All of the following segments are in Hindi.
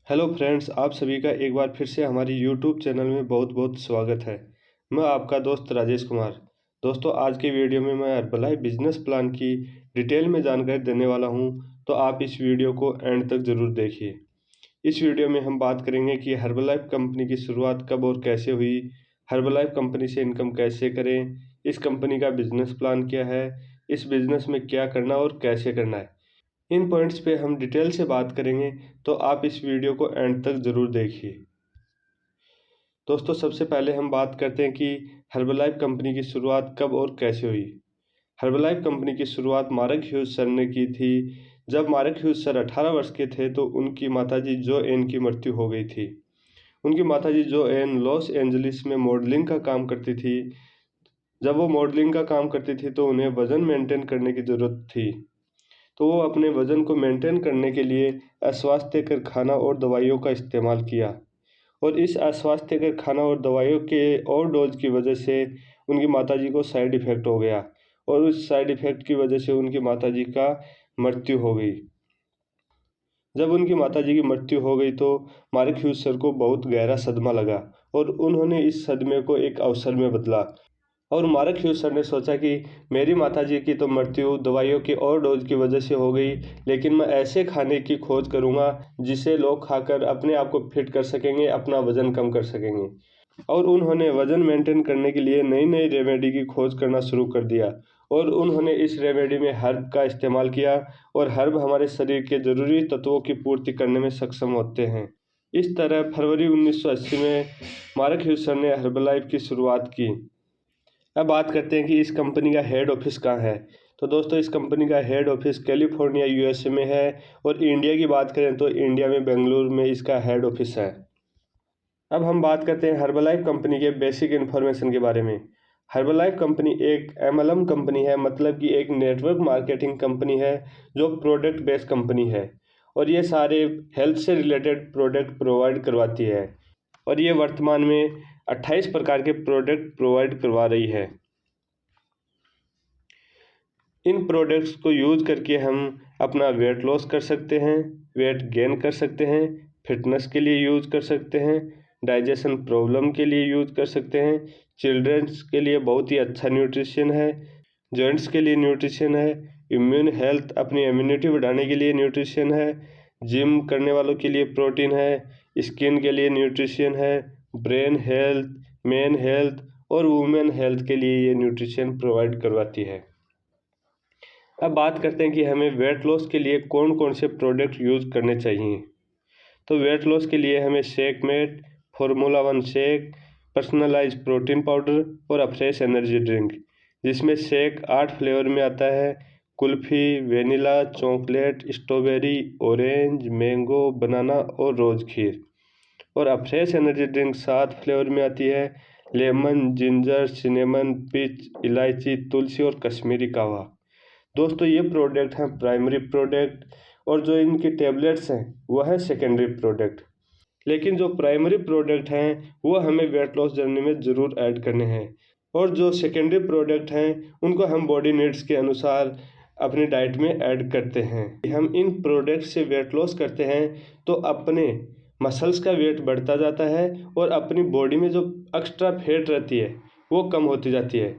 हेलो फ्रेंड्स, आप सभी का एक बार फिर से हमारी यूट्यूब चैनल में बहुत बहुत स्वागत है। मैं आपका दोस्त राजेश कुमार। दोस्तों, आज की वीडियो में मैं हर्बलाइफ बिजनेस प्लान की डिटेल में जानकारी देने वाला हूं, तो आप इस वीडियो को एंड तक ज़रूर देखिए। इस वीडियो में हम बात करेंगे कि हर्बलाइफ कंपनी की शुरुआत कब और कैसे हुई, हर्बलाइफ कंपनी से इनकम कैसे करें, इस कंपनी का बिजनेस प्लान क्या है, इस बिजनेस में क्या करना और कैसे करना है। इन पॉइंट्स पे हम डिटेल से बात करेंगे, तो आप इस वीडियो को एंड तक ज़रूर देखिए। दोस्तों, सबसे पहले हम बात करते हैं कि हर्बलाइफ कंपनी की शुरुआत कब और कैसे हुई। हर्बलाइफ कंपनी की शुरुआत मार्क ह्यूज सर ने की थी। जब मार्क ह्यूज सर 18 वर्ष के थे तो उनकी माताजी जो एन की मृत्यु हो गई थी। उनकी माताजी जो एन लॉस एंजलिस में मॉडलिंग का काम करती थी। जब वो मॉडलिंग का काम करती थी तो उन्हें वज़न मेंटेन करने की ज़रूरत थी। तो वो अपने वज़न को मेंटेन करने के लिए अस्वास्थ्यकर खाना और दवाइयों का इस्तेमाल किया, और इस अस्वास्थ्यकर खाना और दवाइयों के ओवरडोज की वजह से उनकी माताजी को साइड इफ़ेक्ट हो गया, और उस साइड इफ़ेक्ट की वजह से उनकी माताजी का मृत्यु हो गई। जब उनकी माताजी की मृत्यु हो गई तो मार्क ह्यूज सर को बहुत गहरा सदमा लगा, और उन्होंने इस सदमे को एक अवसर में बदला। और मार्क ह्यूज सर ने सोचा कि मेरी माताजी की तो मृत्यु दवाइयों की ओवरडोज की वजह से हो गई, लेकिन मैं ऐसे खाने की खोज करूंगा जिसे लोग खाकर अपने आप को फिट कर सकेंगे, अपना वजन कम कर सकेंगे। और उन्होंने वजन मेंटेन करने के लिए नई नई रेमेडी की खोज करना शुरू कर दिया, और उन्होंने इस रेमेडी में हर्ब का इस्तेमाल किया, और हर्ब हमारे शरीर के ज़रूरी तत्वों की पूर्ति करने में सक्षम होते हैं। इस तरह फरवरी 1980 में मार्क ह्यूज सर ने हर्बलाइफ की शुरुआत की। अब बात करते हैं कि इस कंपनी का हेड ऑफिस कहाँ है। तो दोस्तों, इस कंपनी का हेड ऑफिस कैलिफोर्निया यूएसए में है, और इंडिया की बात करें तो इंडिया में बेंगलुरु में इसका हेड ऑफिस है। अब हम बात करते हैं हर्बलाइफ कंपनी के बेसिक इन्फॉर्मेशन के बारे में। हर्बलाइफ कंपनी एक एमएलएम कंपनी है, मतलब कि एक नेटवर्क मार्केटिंग कंपनी है जो प्रोडक्ट बेस्ड कंपनी है, और ये सारे हेल्थ से रिलेटेड प्रोडक्ट प्रोवाइड करवाती है, और ये वर्तमान में 28 प्रकार के प्रोडक्ट प्रोवाइड करवा रही है। इन प्रोडक्ट्स को यूज़ करके हम अपना वेट लॉस कर सकते हैं, वेट गेन कर सकते हैं, फिटनेस के लिए यूज़ कर सकते हैं, डाइजेशन प्रॉब्लम के लिए यूज़ कर सकते हैं, चिल्ड्रंस के लिए बहुत ही अच्छा न्यूट्रिशन है, जॉइंट्स के लिए न्यूट्रिशन है, इम्यून हेल्थ अपनी इम्यूनिटी बढ़ाने के लिए न्यूट्रिशन है, जिम करने वालों के लिए प्रोटीन है, स्किन के लिए न्यूट्रिशन है, ब्रेन हेल्थ, मेन हेल्थ और वुमेन हेल्थ के लिए ये न्यूट्रिशन प्रोवाइड करवाती है। अब बात करते हैं कि हमें वेट लॉस के लिए कौन कौन से प्रोडक्ट यूज़ करने चाहिए। तो वेट लॉस के लिए हमें shake mate, formula one shake, personalise protein powder और अफ्रेश एनर्जी ड्रिंक, जिसमें शेक 8 फ्लेवर में आता है: kulfi, vanilla, chocolate, strawberry, orange, mango, banana और रोज़ खीर। और अफ्रेश एनर्जी ड्रिंक 7 फ्लेवर में आती है: लेमन, जिंजर, सिनेमन, पीच, इलायची, तुलसी और कश्मीरी कावा। दोस्तों, ये प्रोडक्ट हैं प्राइमरी प्रोडक्ट, और जो इनकी टैबलेट्स हैं वो है सेकेंडरी प्रोडक्ट। लेकिन जो प्राइमरी प्रोडक्ट हैं वो हमें वेट लॉस जर्नी में ज़रूर ऐड करने हैं, और जो सेकेंडरी प्रोडक्ट हैं उनको हम बॉडी नीड्स के अनुसार अपनी डाइट में ऐड करते हैं। हम इन प्रोडक्ट से वेट लॉस करते हैं तो अपने मसल्स का वेट बढ़ता जाता है, और अपनी बॉडी में जो एक्स्ट्रा फैट रहती है वो कम होती जाती है।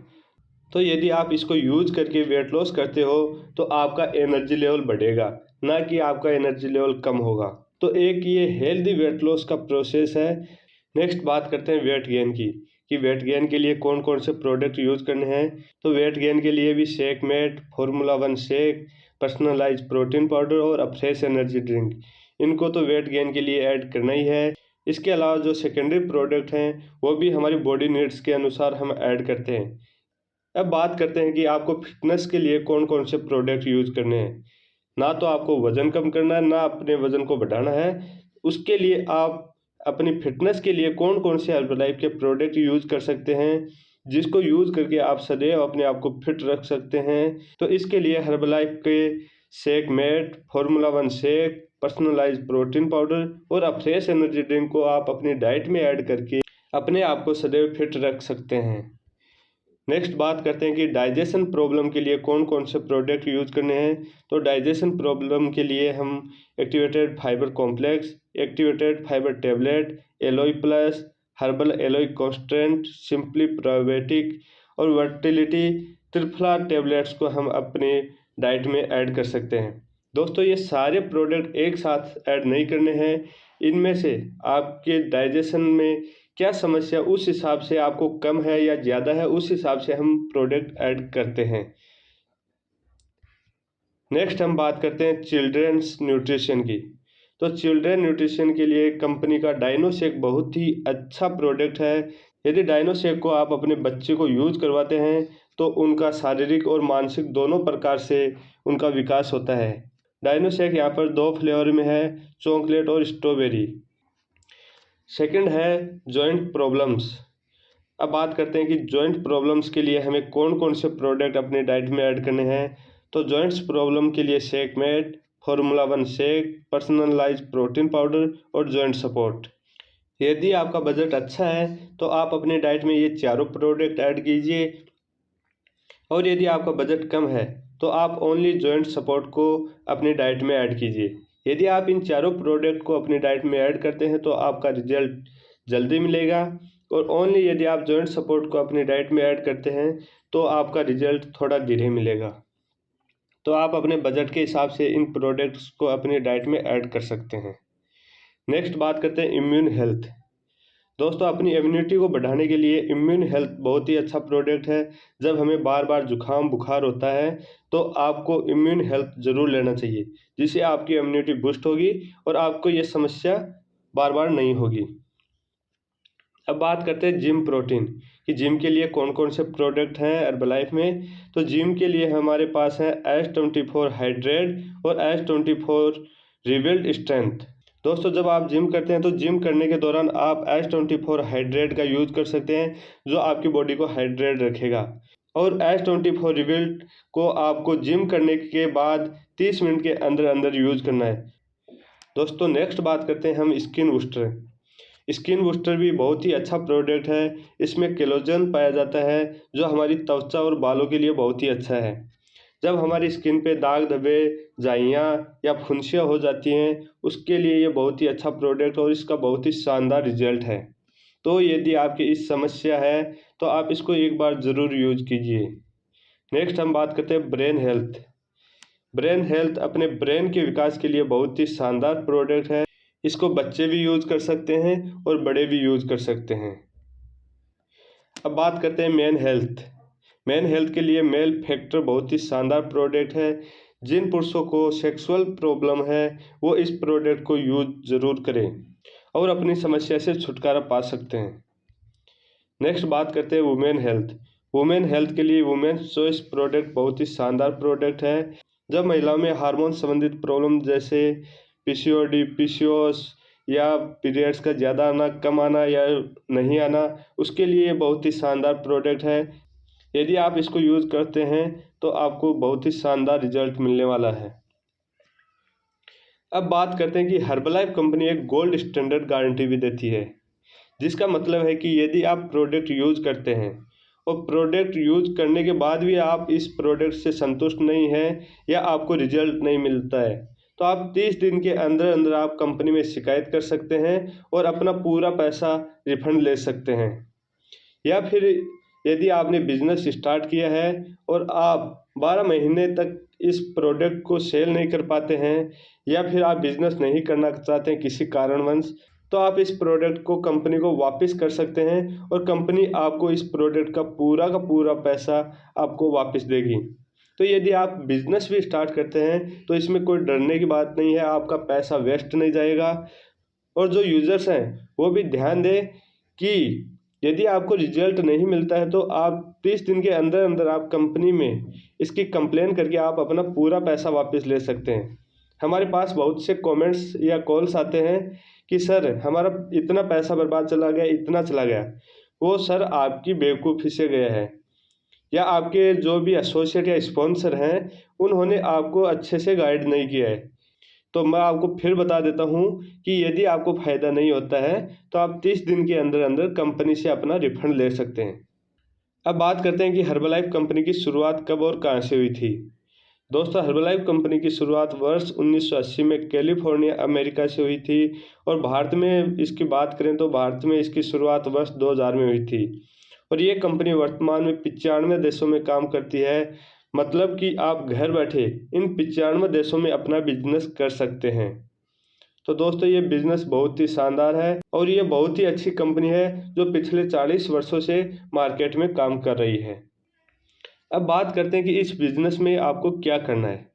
तो यदि आप इसको यूज करके वेट लॉस करते हो तो आपका एनर्जी लेवल बढ़ेगा, ना कि आपका एनर्जी लेवल कम होगा। तो एक ये हेल्दी वेट लॉस का प्रोसेस है। नेक्स्ट बात करते हैं वेट गेन की, कि वेट गेन के लिए कौन कौन से प्रोडक्ट यूज करने हैं। तो वेट गेन के लिए भी shake mate, formula one shake, personalise protein powder और अफ्रेश एनर्जी ड्रिंक, इनको तो वेट गेन के लिए ऐड करना ही है। इसके अलावा जो सेकेंडरी प्रोडक्ट हैं वो भी हमारी बॉडी नीड्स के अनुसार हम ऐड करते हैं। अब बात करते हैं कि आपको फिटनेस के लिए कौन कौन से प्रोडक्ट यूज करने हैं। ना तो आपको वजन कम करना है, ना अपने वजन को बढ़ाना है। उसके लिए आप अपनी फिटनेस के लिए कौन कौन से हर्बलाइफ के प्रोडक्ट यूज कर सकते हैं, जिसको यूज करके आप सदैव अपने आप को फिट रख सकते हैं। तो इसके लिए हर्बलाइफ के shake mate, formula one shake, personalise protein powder और अफ्रेश एनर्जी ड्रिंक को आप अपनी डाइट में ऐड करके अपने आप को सदैव फिट रख सकते हैं। नेक्स्ट बात करते हैं कि डाइजेशन प्रॉब्लम के लिए कौन कौन से प्रोडक्ट यूज करने हैं। तो डाइजेशन प्रॉब्लम के लिए हम activated fibre complex, activated fibre tablet, alloy plus, herbal alloy constant, simply probiotic और वर्टिलिटी त्रिफला टेबलेट्स को हम अपने डाइट में ऐड कर सकते हैं। दोस्तों, ये सारे प्रोडक्ट एक साथ ऐड नहीं करने हैं। इनमें से आपके डाइजेशन में क्या समस्या उस हिसाब से आपको कम है या ज़्यादा है, उस हिसाब से हम प्रोडक्ट ऐड करते हैं। नेक्स्ट हम बात करते हैं चिल्ड्रंस न्यूट्रिशन की। तो चिल्ड्रन न्यूट्रिशन के लिए कंपनी का डाइनोसेक बहुत ही अच्छा प्रोडक्ट है। यदि डाइनोसेक को आप अपने बच्चे को यूज करवाते हैं तो उनका शारीरिक और मानसिक दोनों प्रकार से उनका विकास होता है। डाइनोसेक यहाँ पर 2 फ्लेवर में है, चॉकलेट और स्ट्रॉबेरी। सेकंड है जॉइंट प्रॉब्लम्स। अब बात करते हैं कि जॉइंट प्रॉब्लम्स के लिए हमें कौन कौन से प्रोडक्ट अपने डाइट में ऐड करने हैं। तो जॉइंट्स प्रॉब्लम के लिए shake mate, formula 1 shake, personalise protein powder और जॉइंट सपोर्ट। यदि आपका बजट अच्छा है तो आप अपने डाइट में ये चारों प्रोडक्ट ऐड कीजिए, और यदि आपका बजट कम है तो आप ओनली जॉइंट सपोर्ट को अपनी डाइट में ऐड कीजिए। यदि आप इन चारों प्रोडक्ट को अपनी डाइट में ऐड करते हैं तो आपका रिजल्ट जल्दी मिलेगा, और ओनली यदि आप जॉइंट सपोर्ट को अपनी डाइट में ऐड करते हैं तो आपका रिजल्ट थोड़ा धीरे मिलेगा। तो आप अपने बजट के हिसाब से इन प्रोडक्ट्स को अपनी डाइट में ऐड कर सकते हैं। नेक्स्ट बात करते हैं इम्यून हेल्थ। दोस्तों, अपनी इम्यूनिटी को बढ़ाने के लिए इम्यून हेल्थ बहुत ही अच्छा प्रोडक्ट है। जब हमें बार बार जुकाम बुखार होता है तो आपको इम्यून हेल्थ ज़रूर लेना चाहिए, जिससे आपकी इम्यूनिटी बूस्ट होगी और आपको ये समस्या बार बार नहीं होगी। अब बात करते हैं जिम प्रोटीन कि जिम के लिए कौन कौन से प्रोडक्ट हैं हर्बलाइफ में। तो जिम के लिए हमारे पास है S24 हाइड्रेट और S24 रिबिल्ड स्ट्रेंथ। दोस्तों, जब आप जिम करते हैं तो जिम करने के दौरान आप S24 हाइड्रेट का यूज़ कर सकते हैं, जो आपकी बॉडी को हाइड्रेट रखेगा। और S24 रिबिल्ड को आपको जिम करने के बाद 30 मिनट के अंदर अंदर यूज़ करना है। दोस्तों, नेक्स्ट बात करते हैं हम स्किन बूस्टर। स्किन बूस्टर भी बहुत ही अच्छा प्रोडक्ट है। इसमें कोलेजन पाया जाता है, जो हमारी त्वचा और बालों के लिए बहुत ही अच्छा है। जब हमारी स्किन पे दाग धब्बे, जाइयाँ या फुंसियाँ हो जाती हैं, उसके लिए ये बहुत ही अच्छा प्रोडक्ट और इसका बहुत ही शानदार रिजल्ट है। तो यदि आपकी इस समस्या है तो आप इसको एक बार ज़रूर यूज कीजिए। नेक्स्ट हम बात करते हैं ब्रेन हेल्थ। ब्रेन हेल्थ अपने ब्रेन के विकास के लिए बहुत ही शानदार प्रोडक्ट है। इसको बच्चे भी यूज कर सकते हैं और बड़े भी यूज कर सकते हैं। अब बात करते हैं मेन हेल्थ। मेन हेल्थ के लिए मेल फैक्टर बहुत ही शानदार प्रोडक्ट है। जिन पुरुषों को सेक्सुअल प्रॉब्लम है वो इस प्रोडक्ट को यूज ज़रूर करें और अपनी समस्या से छुटकारा पा सकते हैं। नेक्स्ट बात करते हैं वुमेन हेल्थ। वुमेन हेल्थ के लिए वुमेन्स चॉइस प्रोडक्ट बहुत ही शानदार प्रोडक्ट है। जब महिलाओं में हार्मोन संबंधित प्रॉब्लम जैसे PCOD, PCOS या पीरियड्स का ज़्यादा आना, कम आना या नहीं आना, उसके लिए बहुत ही शानदार प्रोडक्ट है। यदि आप इसको यूज़ करते हैं तो आपको बहुत ही शानदार रिजल्ट मिलने वाला है। अब बात करते हैं कि हर्बलाइफ कंपनी एक गोल्ड स्टैंडर्ड गारंटी भी देती है, जिसका मतलब है कि यदि आप प्रोडक्ट यूज़ करते हैं और प्रोडक्ट यूज करने के बाद भी आप इस प्रोडक्ट से संतुष्ट नहीं हैं या आपको रिजल्ट नहीं मिलता है, तो आप 30 दिन के अंदर अंदर आप कंपनी में शिकायत कर सकते हैं और अपना पूरा पैसा रिफंड ले सकते हैं। या फिर यदि आपने बिजनेस स्टार्ट किया है और आप 12 महीने तक इस प्रोडक्ट को सेल नहीं कर पाते हैं या फिर आप बिजनेस नहीं करना चाहते हैं किसी कारणवश, तो आप इस प्रोडक्ट को कंपनी को वापस कर सकते हैं और कंपनी आपको इस प्रोडक्ट का पूरा पैसा आपको वापस देगी। तो यदि आप बिजनेस भी स्टार्ट करते हैं तो इसमें कोई डरने की बात नहीं है, आपका पैसा वेस्ट नहीं जाएगा। और जो यूज़र्स हैं वो भी ध्यान दें कि यदि आपको रिजल्ट नहीं मिलता है तो आप 30 दिन के अंदर अंदर आप कंपनी में इसकी कंप्लेन करके आप अपना पूरा पैसा वापस ले सकते हैं। हमारे पास बहुत से कमेंट्स या कॉल्स आते हैं कि सर हमारा इतना पैसा बर्बाद चला गया, इतना चला गया। वो सर आपकी बेवकूफ़ी से गया है, या आपके जो भी एसोसिएट या स्पॉन्सर हैं उन्होंने आपको अच्छे से गाइड नहीं किया है। तो मैं आपको फिर बता देता हूँ कि यदि आपको फ़ायदा नहीं होता है तो आप 30 दिन के अंदर अंदर कंपनी से अपना रिफंड ले सकते हैं। अब बात करते हैं कि हर्बलाइफ कंपनी की शुरुआत कब और कहाँ से हुई थी। दोस्तों, हर्बलाइफ कंपनी की शुरुआत वर्ष 1980 में कैलिफोर्निया अमेरिका से हुई थी और भारत में इसकी बात करें तो भारत में इसकी शुरुआत वर्ष 2000 में हुई थी और ये कंपनी वर्तमान में 95 देशों में काम करती है। मतलब कि आप घर बैठे इन 95 देशों में अपना बिजनेस कर सकते हैं। तो दोस्तों, ये बिजनेस बहुत ही शानदार है और ये बहुत ही अच्छी कंपनी है जो पिछले 40 वर्षों से मार्केट में काम कर रही है। अब बात करते हैं कि इस बिज़नेस में आपको क्या करना है।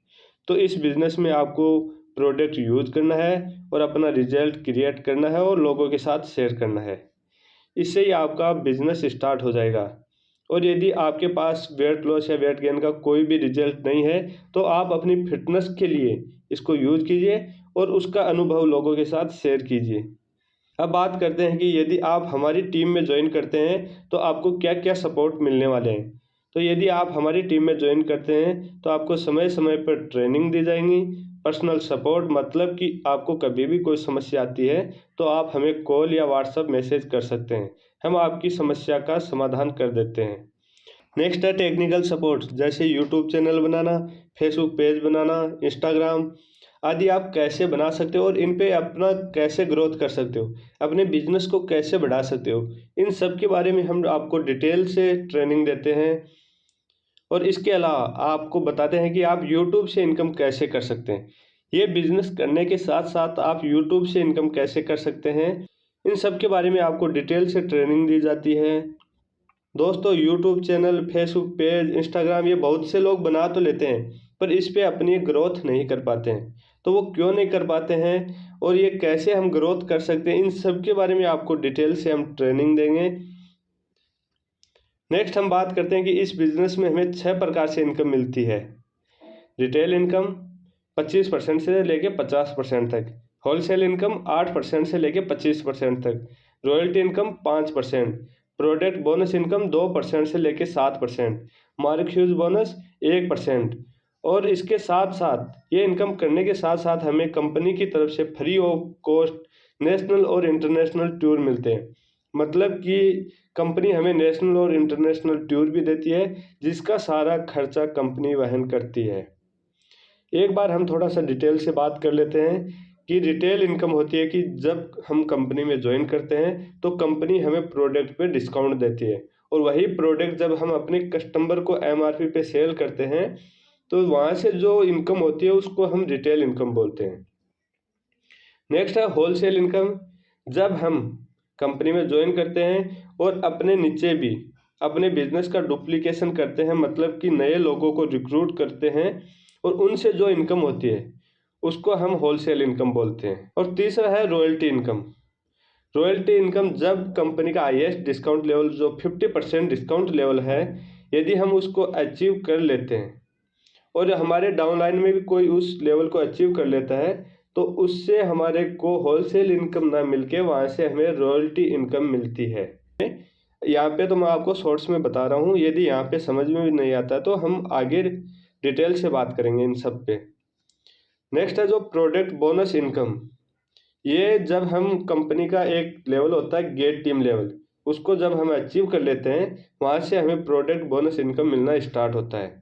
तो इस बिज़नेस में आपको प्रोडक्ट यूज़ करना है और अपना रिजल्ट क्रिएट करना है और लोगों के साथ शेयर करना है। इससे ही आपका बिज़नेस स्टार्ट हो जाएगा। और यदि आपके पास वेट लॉस या वेट गेन का कोई भी रिजल्ट नहीं है तो आप अपनी फिटनेस के लिए इसको यूज़ कीजिए और उसका अनुभव लोगों के साथ शेयर कीजिए। अब बात करते हैं कि यदि आप हमारी टीम में ज्वाइन करते हैं तो आपको क्या क्या सपोर्ट मिलने वाले हैं। तो यदि आप हमारी टीम में ज्वाइन करते हैं तो आपको समय समय पर ट्रेनिंग दी जाएंगी, पर्सनल सपोर्ट, मतलब कि आपको कभी भी कोई समस्या आती है तो आप हमें कॉल या व्हाट्सएप मैसेज कर सकते हैं, हम आपकी समस्या का समाधान कर देते हैं। नेक्स्ट है टेक्निकल सपोर्ट, जैसे यूट्यूब चैनल बनाना, फेसबुक पेज बनाना, इंस्टाग्राम आदि आप कैसे बना सकते हो और इन पे अपना कैसे ग्रोथ कर सकते हो, अपने बिजनेस को कैसे बढ़ा सकते हो, इन सब के बारे में हम आपको डिटेल से ट्रेनिंग देते हैं। और इसके अलावा आपको बताते हैं कि आप यूट्यूब से इनकम कैसे कर सकते हैं। ये बिजनेस करने के साथ साथ आप यूट्यूब से इनकम कैसे कर सकते हैं, इन सब के बारे में आपको डिटेल से ट्रेनिंग दी जाती है। दोस्तों, YouTube channel, Facebook page, Instagram ये बहुत से लोग बना तो लेते हैं पर इस पे अपनी ग्रोथ नहीं कर पाते हैं। तो वो क्यों नहीं कर पाते हैं और ये कैसे हम ग्रोथ कर सकते हैं, इन सब के बारे में आपको डिटेल से हम ट्रेनिंग देंगे। नेक्स्ट हम बात करते हैं कि इस बिज़नेस में हमें 6 प्रकार से इनकम मिलती है। रिटेल इनकम 25% से लेके 50% तक, होलसेल इनकम 8% से लेके 25% तक, royalty income 5%, product bonus income 2% से लेके 7%, मार्क ह्यूज बोनस 1%। और इसके साथ साथ ये इनकम करने के साथ साथ हमें कंपनी की तरफ से फ्री ऑफ कॉस्ट नेशनल और इंटरनेशनल टूर मिलते हैं। मतलब कि कंपनी हमें नेशनल और इंटरनेशनल टूर भी देती है जिसका सारा खर्चा कंपनी वहन करती है। एक बार हम थोड़ा सा डिटेल से बात कर लेते हैं कि रिटेल इनकम होती है कि जब हम कंपनी में ज्वाइन करते हैं तो कंपनी हमें प्रोडक्ट पे डिस्काउंट देती है और वही प्रोडक्ट जब हम अपने कस्टमर को एमआरपी पे सेल करते हैं तो वहाँ से जो इनकम होती है उसको हम रिटेल इनकम बोलते हैं। नेक्स्ट है होलसेल इनकम, जब हम कंपनी में ज्वाइन करते हैं और अपने नीचे भी अपने बिजनेस का डुप्लीकेशन करते हैं, मतलब कि नए लोगों को रिक्रूट करते हैं और उनसे जो इनकम होती है उसको हम होलसेल इनकम बोलते हैं। और तीसरा है रॉयल्टी इनकम। रॉयल्टी इनकम जब कंपनी का हाईएस्ट डिस्काउंट लेवल जो 50% डिस्काउंट लेवल है यदि हम उसको अचीव कर लेते हैं और हमारे डाउनलाइन में भी कोई उस लेवल को अचीव कर लेता है तो उससे हमारे को होलसेल इनकम ना मिलके वहाँ से हमें रॉयल्टी इनकम मिलती है। यहाँ पे तो मैं आपको शॉर्ट्स में बता रहा हूँ, यदि यहाँ पे समझ में भी नहीं आता तो हम आगे डिटेल से बात करेंगे इन सब पे। नेक्स्ट है जो प्रोडक्ट बोनस इनकम, ये जब हम कंपनी का एक लेवल होता है गेट टीम लेवल, उसको जब हम अचीव कर लेते हैं वहाँ से हमें प्रोडक्ट बोनस इनकम मिलना स्टार्ट होता है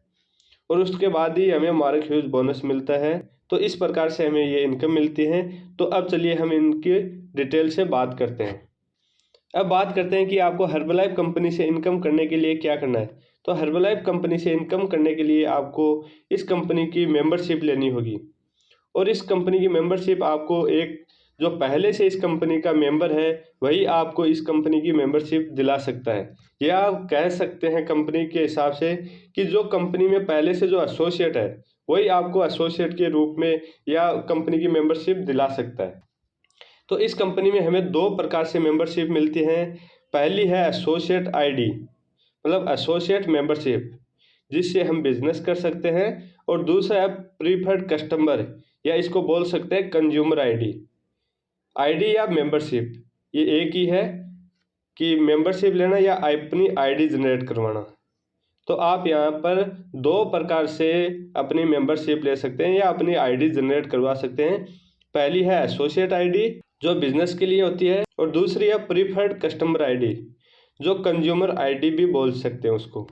और उसके बाद ही हमें मार्क ह्यूज बोनस मिलता है। तो इस प्रकार से हमें ये इनकम मिलती है। तो अब चलिए हम इनकी डिटेल से बात करते हैं। अब बात करते हैं कि आपको हर्बलाइफ कंपनी से इनकम करने के लिए क्या करना है। तो हर्बलाइफ कंपनी से इनकम करने के लिए आपको इस कंपनी की मेंबरशिप लेनी होगी और इस कंपनी की मेंबरशिप आपको एक जो पहले से इस कंपनी का मेंबर है वही आपको इस कंपनी की मेंबरशिप दिला सकता है, या आप कह सकते हैं कंपनी के हिसाब से कि जो कंपनी में पहले से जो एसोसिएट है वही आपको एसोसिएट के रूप में या कंपनी की मेंबरशिप दिला सकता है। तो इस कंपनी में हमें 2 प्रकार से मेंबरशिप मिलती हैं। पहली है एसोसिएट आईडी, मतलब एसोसिएट मेंबरशिप जिससे हम बिजनेस कर सकते हैं, और दूसरा है प्रीफर्ड कस्टमर या इसको बोल सकते हैं कंज्यूमर आईडी। आईडी या मेंबरशिप ये एक ही है कि मेंबरशिप लेना या अपनी आईडी जनरेट करवाना। तो आप यहाँ पर 2 प्रकार से अपनी मेंबरशिप ले सकते हैं या अपनी आईडी जनरेट करवा सकते हैं। पहली है एसोसिएट आईडी जो बिजनेस के लिए होती है और दूसरी है प्रीफर्ड कस्टमर आईडी जो कंज्यूमर आईडी भी बोल सकते हैं उसको।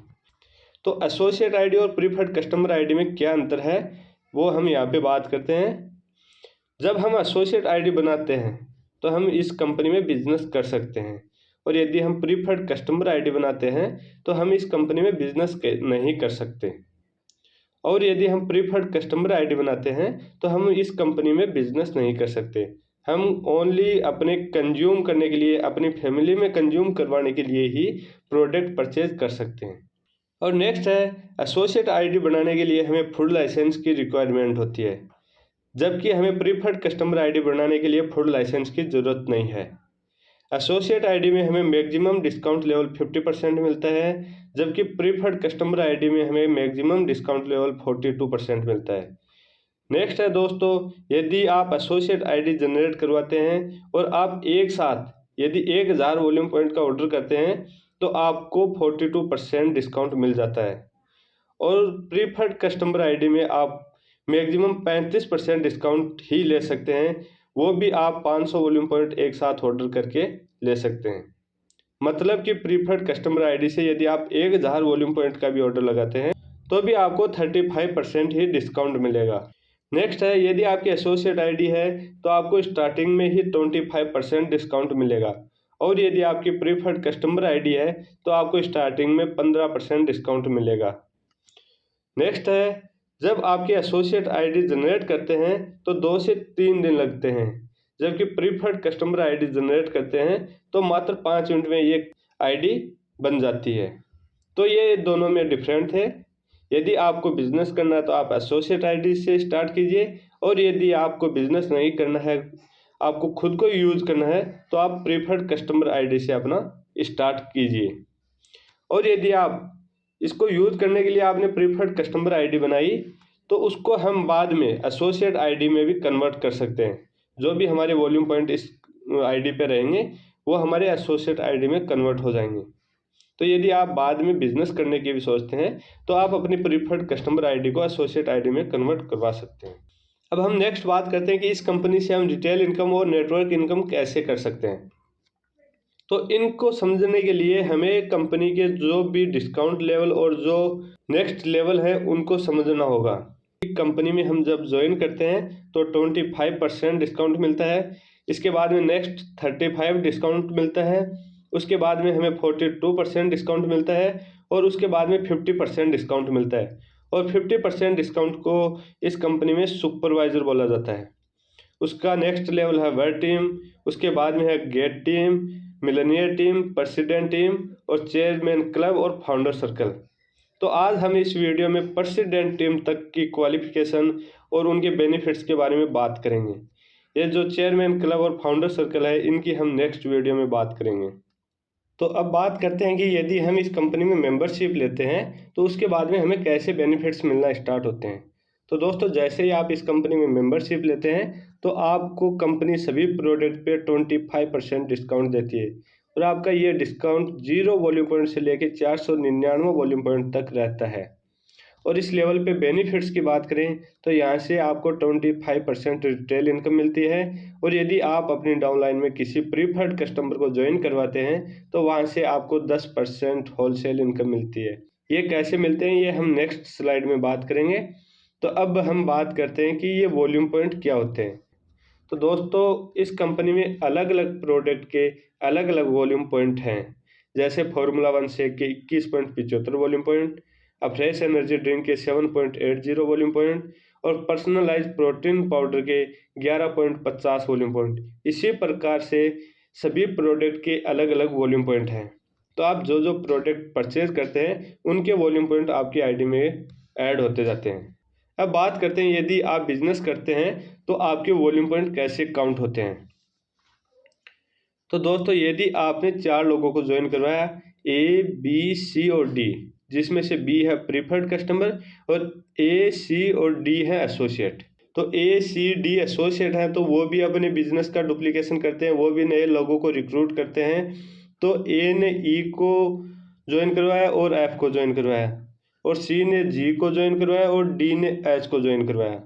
तो एसोसिएट आईडी और प्रीफर्ड कस्टमर आईडी में क्या अंतर है वो हम यहाँ पे बात करते हैं। जब हम एसोसिएट आईडी बनाते हैं तो हम इस कंपनी में बिजनेस कर सकते हैं, और यदि हम प्रीफर्ड कस्टमर आईडी बनाते हैं तो हम इस कंपनी में बिजनेस नहीं कर सकते। और यदि हम प्रीफर्ड कस्टमर आईडी बनाते हैं तो हम इस कंपनी में बिजनेस नहीं कर सकते। हम ओनली अपने कंज्यूम करने के लिए, अपनी फैमिली में कंज्यूम करवाने के लिए ही प्रोडक्ट परचेज कर सकते हैं। और नेक्स्ट है, एसोसिएट आईडी बनाने के लिए हमें फूड लाइसेंस की रिक्वायरमेंट होती है, जबकि हमें प्रीफर्ड कस्टमर आईडी बनाने के लिए फूड लाइसेंस की ज़रूरत नहीं है। एसोसिएट आईडी में हमें मैक्सिमम डिस्काउंट लेवल 50% मिलता है, जबकि प्रीफर्ड कस्टमर आईडी में हमें मैक्सिमम डिस्काउंट लेवल 42% मिलता है। नेक्स्ट है दोस्तों, यदि आप एसोसिएट आईडी जनरेट करवाते हैं और आप एक साथ यदि 1000 वॉल्यूम पॉइंट का ऑर्डर करते हैं तो आपको 42% डिस्काउंट मिल जाता है। और प्रीफर्ड कस्टमर आईडी में आप मैक्सिमम 35% डिस्काउंट ही ले सकते हैं, वो भी आप 500 वॉल्यूम पॉइंट एक साथ ऑर्डर करके ले सकते हैं। मतलब कि प्रीफर्ड कस्टमर आईडी से यदि आप 1000 वॉल्यूम पॉइंट का भी ऑर्डर लगाते हैं तो भी आपको 35% ही डिस्काउंट मिलेगा। नेक्स्ट है, यदि आपकी एसोसिएट आईडी है तो आपको स्टार्टिंग में ही 25% डिस्काउंट मिलेगा, और यदि आपकी प्रीफर्ड कस्टमर आईडी है तो आपको स्टार्टिंग में 15% डिस्काउंट मिलेगा। नेक्स्ट है, जब आपकी एसोसिएट आईडी जनरेट करते हैं तो 2 से 3 दिन लगते हैं, जबकि प्रीफर्ड कस्टमर आईडी जनरेट करते हैं तो मात्र 5 मिनट में ये आईडी बन जाती है। तो ये दोनों में डिफरेंट है। यदि आपको बिजनेस करना है तो आप एसोसिएट आईडी से स्टार्ट कीजिए, और यदि आपको बिजनेस नहीं करना है, आपको खुद को यूज करना है, तो आप प्रीफर्ड कस्टमर आईडी से अपना स्टार्ट कीजिए। और यदि आप इसको यूज करने के लिए आपने प्रीफर्ड कस्टमर आईडी बनाई तो उसको हम बाद में एसोसिएट आईडी में भी कन्वर्ट कर सकते हैं। जो भी हमारे वॉल्यूम पॉइंट इस आईडी पे रहेंगे वो हमारे एसोसिएट आईडी में कन्वर्ट हो जाएंगे। तो यदि आप बाद में बिजनेस करने की भी सोचते हैं तो आप अपनी प्रीफर्ड कस्टमर आईडी को एसोसिएट आईडी में कन्वर्ट करवा सकते हैं। अब हम नेक्स्ट बात करते हैं कि इस कंपनी से हम रिटेल इनकम और नेटवर्क इनकम कैसे कर सकते हैं। तो इनको समझने के लिए हमें कंपनी के जो भी डिस्काउंट लेवल और जो नेक्स्ट लेवल है उनको समझना होगा। कंपनी में हम जब ज्वाइन करते हैं तो 25% डिस्काउंट मिलता है, इसके बाद में नेक्स्ट 35 डिस्काउंट मिलता है, उसके बाद में हमें 42% डिस्काउंट मिलता है, और उसके बाद में 50% डिस्काउंट मिलता है। और 50% डिस्काउंट को इस कंपनी में सुपरवाइजर बोला जाता है। उसका नेक्स्ट लेवल है वर्ड टीम, उसके बाद में है get team, millionaire team, president team और चेयरमैन क्लब और फाउंडर सर्कल। तो आज हम इस वीडियो में प्रेसिडेंट टीम तक की क्वालिफिकेशन और उनके बेनिफिट्स के बारे में बात करेंगे। ये जो चेयरमैन क्लब और फाउंडर सर्कल है इनकी हम नेक्स्ट वीडियो में बात करेंगे। तो अब बात करते हैं कि यदि हम इस कंपनी में मेंबरशिप लेते हैं तो उसके बाद में हमें कैसे बेनिफिट्स मिलना स्टार्ट होते हैं। तो दोस्तों, जैसे ही आप इस कंपनी में मेंबरशिप लेते हैं तो आपको कंपनी सभी प्रोडक्ट पे 25% डिस्काउंट देती है, और आपका ये डिस्काउंट 0 वॉल्यूम पॉइंट से लेकर 499 वॉल्यूम पॉइंट तक रहता है। और इस लेवल पे बेनिफिट्स की बात करें तो यहाँ से आपको 25% रिटेल इनकम मिलती है, और यदि आप अपनी डाउनलाइन में किसी प्रीफर्ड कस्टमर को ज्वाइन करवाते हैं तो वहाँ से आपको 10% होलसेल इनकम मिलती है। ये कैसे मिलते हैं ये हम नेक्स्ट स्लाइड में बात करेंगे। तो अब हम बात करते हैं कि ये वॉल्यूम पॉइंट क्या होते हैं। तो दोस्तों, इस कंपनी में अलग अलग प्रोडक्ट के अलग अलग वॉल्यूम पॉइंट हैं, जैसे फार्मूला 1 शेक के 21.75 volume point, fresh energy drink के 7.80 वॉल्यूम पॉइंट, और पर्सनलाइज प्रोटीन पाउडर के 11.50 वॉल्यूम पॉइंट। इसी प्रकार से सभी प्रोडक्ट के अलग अलग वॉल्यूम पॉइंट हैं। तो आप जो जो प्रोडक्ट परचेज करते हैं उनके वॉल्यूम पॉइंट आपकी आईडी में ऐड होते जाते हैं। अब बात करते हैं यदि आप बिजनेस करते हैं तो आपके वॉल्यूम पॉइंट कैसे काउंट होते हैं। तो दोस्तों, यदि आपने 4 लोगों को ज्वाइन करवाया, A, B, C और D, जिसमें से B है प्रीफर्ड कस्टमर और A, C और D है एसोसिएट। तो A, C, D एसोसिएट हैं तो वो भी अपने बिजनेस का डुप्लीकेशन करते हैं, वो भी नए लोगों को रिक्रूट करते हैं। तो A ने E को ज्वाइन करवाया और F को ज्वाइन करवाया, और C ने G को ज्वाइन करवाया और D ने H को ज्वाइन करवाया।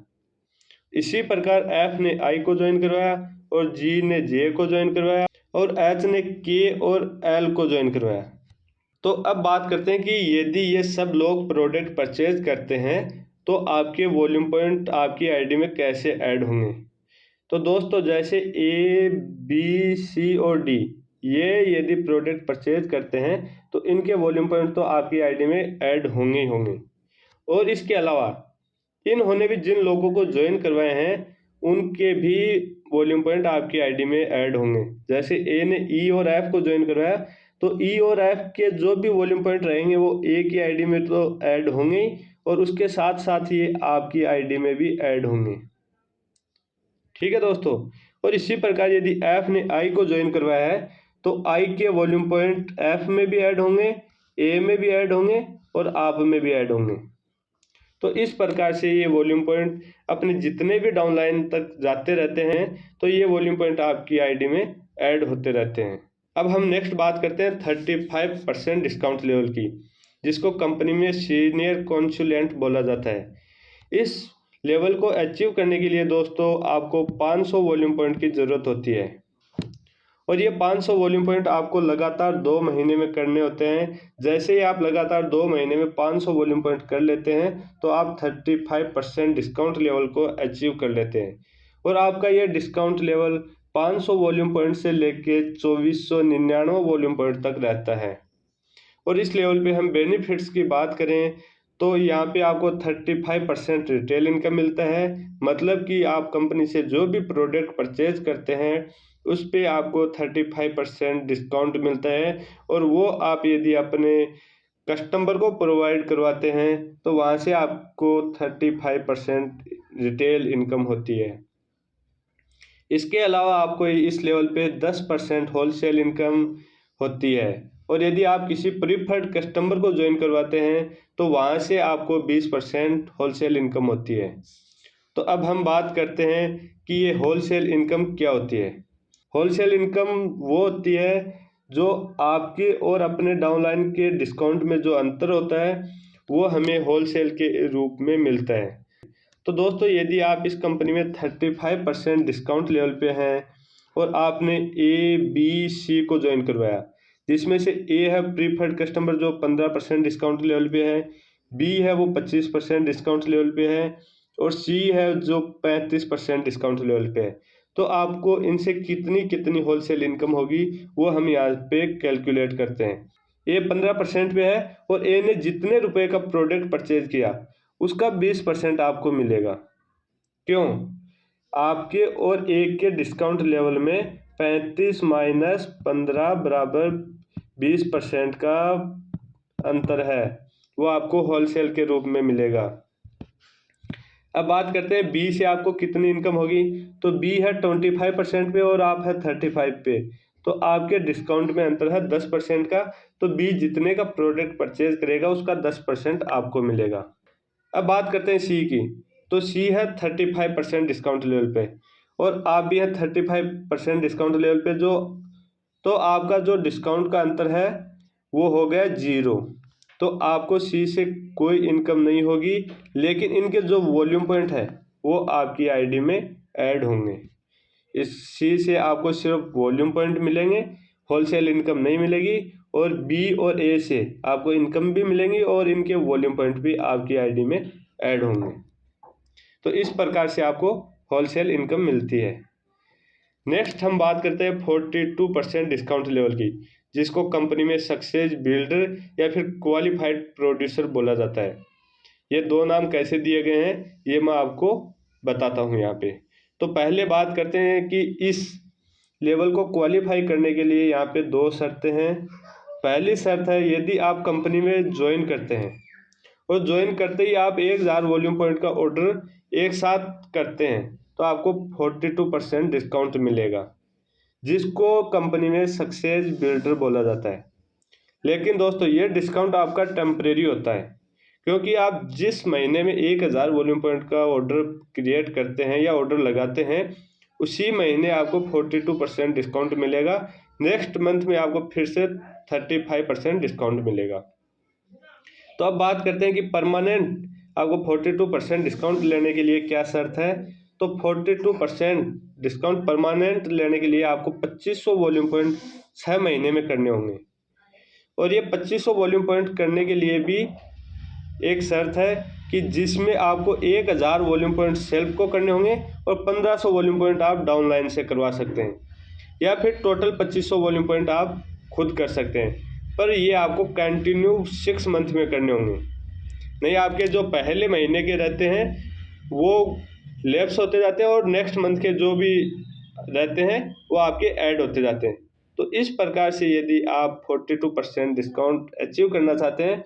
इसी प्रकार F ने I को ज्वाइन करवाया और G ने J को ज्वाइन करवाया और H ने K और L को ज्वाइन करवाया। तो अब बात करते हैं कि यदि ये सब लोग प्रोडक्ट परचेज करते हैं तो आपके वॉल्यूम पॉइंट आपकी आईडी में कैसे ऐड होंगे। तो दोस्तों जैसे ए बी सी और डी ये यदि प्रोडक्ट परचेज करते हैं तो इनके वॉल्यूम पॉइंट तो आपकी आईडी में ऐड होंगे ही होंगे। और इसके अलावा इन्होंने भी जिन लोगों को ज्वाइन करवाए हैं उनके भी वॉल्यूम पॉइंट आपकी आईडी में ऐड होंगे। जैसे ए ने ई और एफ को ज्वाइन करवाया तो ई और एफ के जो भी वॉल्यूम पॉइंट रहेंगे वो ए की आईडी में तो ऐड होंगे ही और उसके साथ साथ ये आपकी आईडी में भी ऐड होंगे। ठीक है दोस्तों। और इसी प्रकार यदि एफ ने आई को ज्वाइन करवाया है तो आई के वॉल्यूम पॉइंट एफ में भी ऐड होंगे, ए में भी ऐड होंगे और आप में भी ऐड होंगे। तो इस प्रकार से ये वॉल्यूम पॉइंट अपने जितने भी डाउनलाइन तक जाते रहते हैं तो ये वॉल्यूम पॉइंट आपकी आईडी में ऐड होते रहते हैं। अब हम नेक्स्ट बात करते हैं 35% डिस्काउंट लेवल की, जिसको कंपनी में सीनियर कंसल्टेंट बोला जाता है। इस लेवल को अचीव करने के लिए दोस्तों आपको 500 वॉल्यूम पॉइंट की ज़रूरत होती है और ये 500 वॉल्यूम पॉइंट आपको लगातार 2 महीने में करने होते हैं। जैसे ही आप लगातार 2 महीने में 500 वॉल्यूम पॉइंट कर लेते हैं तो आप 35% डिस्काउंट लेवल को अचीव कर लेते हैं और आपका ये डिस्काउंट लेवल 500 वॉल्यूम पॉइंट से लेके 2499 वॉल्यूम पॉइंट तक रहता है। और इस लेवल पे हम बेनिफिट्स की बात करें तो यहाँ पे आपको 35% रिटेल इनकम मिलता है, मतलब कि आप कंपनी से जो भी प्रोडक्ट परचेज करते हैं उस पे आपको 35% डिस्काउंट मिलता है और वो आप यदि अपने कस्टमर को प्रोवाइड करवाते हैं तो वहाँ से आपको 35% रिटेल इनकम होती है। इसके अलावा आपको इस लेवल पे 10% होलसेल इनकम होती है और यदि आप किसी प्रीफर्ड कस्टमर को ज्वाइन करवाते हैं तो वहाँ से आपको 20% होलसेल इनकम होती है। तो अब हम बात करते हैं कि ये होलसेल इनकम क्या होती है। होलसेल इनकम वो होती है जो आपके और अपने डाउनलाइन के डिस्काउंट में जो अंतर होता है वो हमें होलसेल के रूप में मिलता है। तो दोस्तों यदि आप इस कंपनी में 35% डिस्काउंट लेवल पे हैं और आपने ए बी सी को ज्वाइन करवाया, जिसमें से ए है प्रीफर्ड कस्टमर जो 15% डिस्काउंट लेवल पे है, बी है वो 25% डिस्काउंट लेवल पे है और सी है जो 35% डिस्काउंट लेवल पे है, तो आपको इनसे कितनी कितनी होलसेल इनकम होगी वो हम यहाँ पे कैलकुलेट करते हैं। ए 15% पे है और ए ने जितने रुपए का प्रोडक्ट परचेज किया उसका 20% आपको मिलेगा। क्यों? आपके और एक के डिस्काउंट लेवल में 35 माइनस 15 बराबर 20% का अंतर है, वो आपको होलसेल के रूप में मिलेगा। अब बात करते हैं बी से आपको कितनी इनकम होगी। तो बी है 25% पे और आप है 35 पे, तो आपके डिस्काउंट में अंतर है 10% का। तो बी जितने का प्रोडक्ट परचेज करेगा उसका 10% आपको मिलेगा। अब बात करते हैं सी की। तो सी है 35% डिस्काउंट लेवल पे और आप भी है 35% डिस्काउंट लेवल पे, जो तो आपका जो डिस्काउंट का अंतर है वो हो गया 0। तो आपको सी से कोई इनकम नहीं होगी, लेकिन इनके जो वॉल्यूम पॉइंट है वो आपकी आईडी में ऐड होंगे। इस सी से आपको सिर्फ वॉल्यूम पॉइंट मिलेंगे, होलसेल इनकम नहीं मिलेगी। और बी और ए से आपको इनकम भी मिलेंगी और इनके वॉल्यूम पॉइंट भी आपकी आईडी में ऐड होंगे। तो इस प्रकार से आपको होलसेल इनकम मिलती है। नेक्स्ट हम बात करते हैं 42% डिस्काउंट लेवल की, जिसको कंपनी में सक्सेस बिल्डर या फिर क्वालिफाइड प्रोड्यूसर बोला जाता है। ये दो नाम कैसे दिए गए हैं ये मैं आपको बताता हूँ यहाँ पे। तो पहले बात करते हैं कि इस लेवल को क्वालिफाई करने के लिए यहाँ पे 2 शर्तें हैं। पहली शर्त है यदि आप कंपनी में ज्वाइन करते हैं और ज्वाइन करते ही आप 1000 वॉल्यूम पॉइंट का ऑर्डर एक साथ करते हैं तो आपको 42% डिस्काउंट मिलेगा, जिसको कंपनी में सक्सेस बिल्डर बोला जाता है। लेकिन दोस्तों ये डिस्काउंट आपका टेम्परेरी होता है, क्योंकि आप जिस महीने में 1000 वॉल्यूम पॉइंट का ऑर्डर क्रिएट करते हैं या ऑर्डर लगाते हैं उसी महीने आपको 42% डिस्काउंट मिलेगा। नेक्स्ट मंथ में आपको फिर से 35% डिस्काउंट मिलेगा। तो अब बात करते हैं कि परमानेंट आपको 42% डिस्काउंट लेने के लिए क्या शर्त है। तो 42% डिस्काउंट परमानेंट लेने के लिए आपको 2500 वॉल्यूम पॉइंट 6 महीने में करने होंगे और ये 2500 वॉल्यूम पॉइंट करने के लिए भी एक शर्त है कि जिसमें आपको 1000 वॉल्यूम पॉइंट सेल्फ को करने होंगे और 1500 वॉल्यूम पॉइंट आप डाउनलाइन से करवा सकते हैं, या फिर टोटल 2500 वॉल्यूम पॉइंट आप खुद कर सकते हैं। पर ये आपको कंटिन्यू 6 मंथ में करने होंगे, नहीं आपके जो पहले महीने के रहते हैं वो लैप्स होते जाते हैं और नेक्स्ट मंथ के जो भी रहते हैं वो आपके ऐड होते जाते हैं। तो इस प्रकार से यदि आप 42% डिस्काउंट अचीव करना चाहते हैं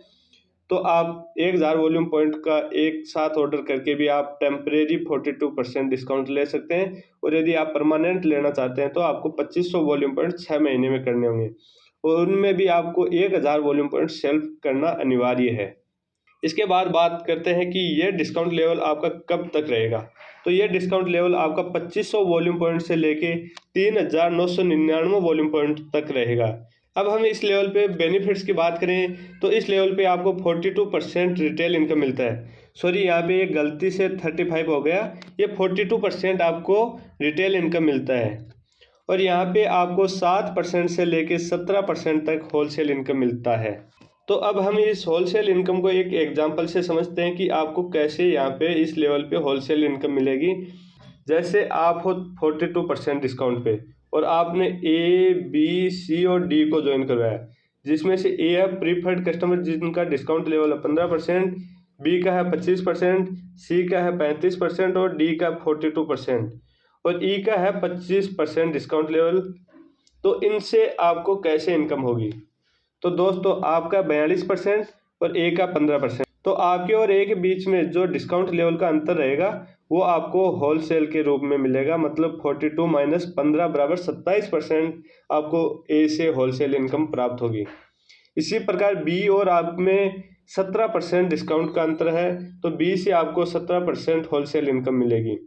तो आप 1000 वॉल्यूम पॉइंट का एक साथ ऑर्डर करके भी आप टेम्परेरी 42% डिस्काउंट ले सकते हैं। और यदि आप परमानेंट लेना चाहते हैं तो आपको 2500 वॉल्यूम पॉइंट 6 महीने में करने होंगे और उनमें भी आपको 1000 वॉल्यूम पॉइंट सेल्फ करना अनिवार्य है। इसके बाद बात करते हैं कि ये डिस्काउंट लेवल आपका कब तक रहेगा। तो ये डिस्काउंट लेवल आपका 2500 वॉल्यूम पॉइंट से लेके 3999 वॉल्यूम पॉइंट तक रहेगा। अब हम इस लेवल पे बेनिफिट्स की बात करें तो इस लेवल पे आपको 42% रिटेल इनकम मिलता है। सॉरी, यहाँ पे ये गलती से 35 हो गया, ये 42% आपको रिटेल इनकम मिलता है। और यहाँ पे आपको 7% से लेके 17% तक होलसेल इनकम मिलता है। तो अब हम इस होलसेल इनकम को एक एग्जांपल से समझते हैं कि आपको कैसे यहाँ पे इस लेवल पे होलसेल इनकम मिलेगी। जैसे आप हो 42% डिस्काउंट पे और आपने ए बी सी और डी को ज्वाइन करवाया, जिसमें से ए है प्रीफर्ड कस्टमर जिनका डिस्काउंट लेवल है 15%, बी का है 25%, सी का है 35% और डी का 42% और ई का है 25% डिस्काउंट लेवल। तो इनसे आपको कैसे इनकम होगी? तो दोस्तों आपका 42% और ए का 15%, तो आपके और ए के बीच में जो डिस्काउंट लेवल का अंतर रहेगा वो आपको होलसेल के रूप में मिलेगा। मतलब 42 माइनस 15 बराबर 27% आपको ए से होलसेल इनकम प्राप्त होगी। इसी प्रकार बी और आप में 17% डिस्काउंट का अंतर है तो बी से आपको 17% होलसेल इनकम मिलेगी।